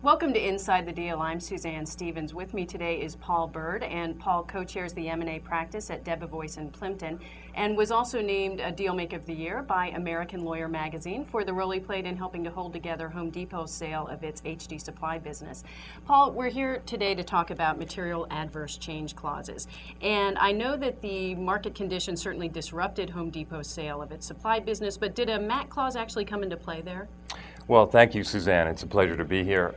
Welcome to Inside the Deal. I'm Suzanne Stevens. With me today is Paul Bird, and Paul co-chairs the M&A practice at Debevoise and Plimpton and was also named a Dealmaker of the Year by American Lawyer magazine for the role he played in helping to hold together Home Depot's sale of its HD supply business. Paul, we're here today to talk about material adverse change clauses. And I know that the market conditions certainly disrupted Home Depot's sale of its supply business, but did a MAC clause actually come into play there? Well, thank you, Suzanne. It's a pleasure to be here.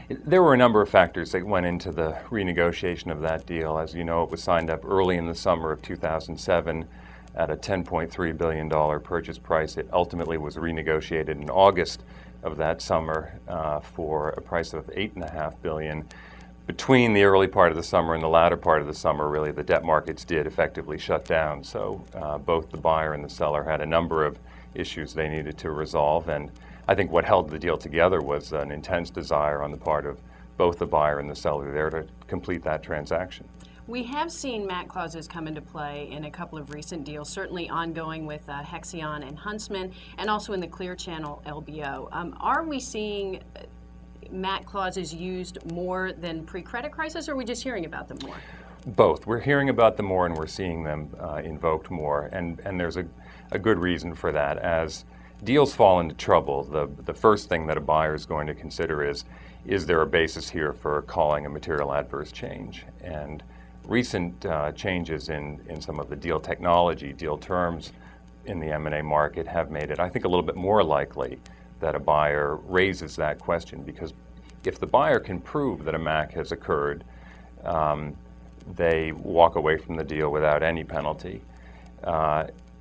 There were a number of factors that went into the renegotiation of that deal. As you know, it was signed up early in the summer of 2007 at a $10.3 billion purchase price. It ultimately was renegotiated in August of that summer for a price of $8.5 billion. Between the early part of the summer and the latter part of the summer, really, the debt markets did effectively shut down. So both the buyer and the seller had a number of issues they needed to resolve. And I think what held the deal together was an intense desire on the part of both the buyer and the seller there to complete that transaction. We have seen MAC clauses come into play in a couple of recent deals, certainly ongoing with Hexion and Huntsman, and also in the Clear Channel LBO. Are we seeing MAC clauses used more than pre-credit crisis, or are we just hearing about them more? Both. We're hearing about them more and we're seeing them invoked more, and there's a good reason for that. As deals fall into trouble, the first thing that a buyer is going to consider is there a basis here for calling a material adverse change? And recent changes in some of the deal technology, deal terms in the M&A market have made it, I think, a little bit more likely that a buyer raises that question, because if the buyer can prove that a MAC has occurred, they walk away from the deal without any penalty.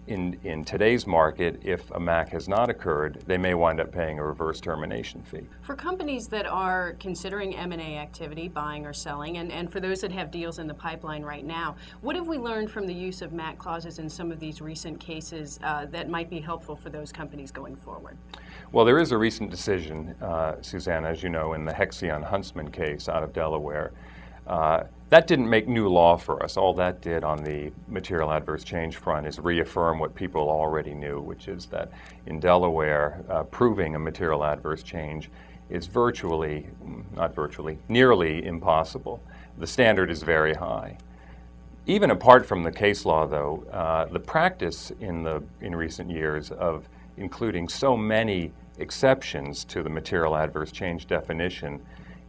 In today's market, if a MAC has not occurred, they may wind up paying a reverse termination fee. For companies that are considering M&A activity, buying or selling, and for those that have deals in the pipeline right now, what have we learned from the use of MAC clauses in some of these recent cases that might be helpful for those companies going forward? Well, there is a recent decision, Suzanne, as you know, in the Hexion-Huntsman case out of Delaware. That didn't make new law for us. All that did on the material adverse change front is reaffirm what people already knew, which is that in Delaware, proving a material adverse change is nearly impossible. The standard is very high. Even apart from the case law, though, the practice in recent years of including so many exceptions to the material adverse change definition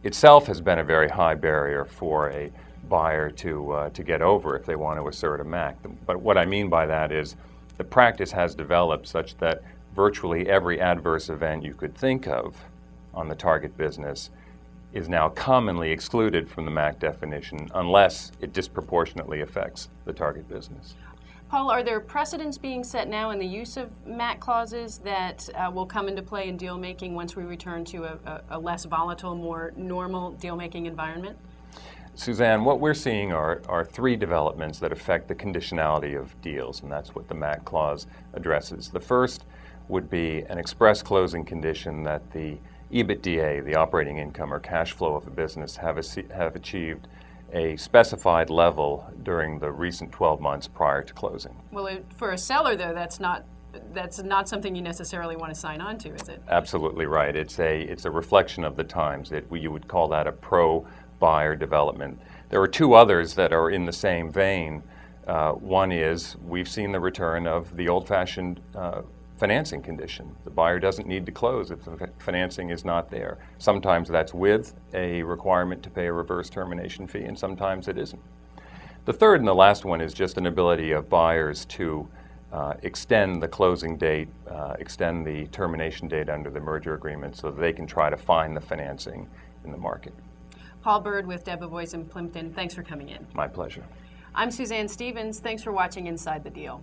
itself has been a very high barrier for a buyer to get over if they want to assert a MAC. But what I mean by that is the practice has developed such that virtually every adverse event you could think of on the target business is now commonly excluded from the MAC definition unless it disproportionately affects the target business. Paul, are there precedents being set now in the use of MAC clauses that will come into play in deal making once we return to a less volatile, more normal deal making environment? Suzanne, what we're seeing are three developments that affect the conditionality of deals, and that's what the MAC clause addresses. The first would be an express closing condition that the EBITDA, the operating income or cash flow of a business, have achieved a specified level during the recent 12 months prior to closing. Well, for a seller, though, that's not something you necessarily want to sign on to, is it? Absolutely right. It's a reflection of the times. You would call that a pro-buyer development. There are two others that are in the same vein. One is we've seen the return of the old-fashioned financing condition. The buyer doesn't need to close if the financing is not there. Sometimes that's with a requirement to pay a reverse termination fee, and sometimes it isn't. The third and the last one is just an ability of buyers to extend the closing date, extend the termination date under the merger agreement so that they can try to find the financing in the market. Paul Bird with Debevoise and Plimpton, thanks for coming in. My pleasure. I'm Suzanne Stevens. Thanks for watching Inside the Deal.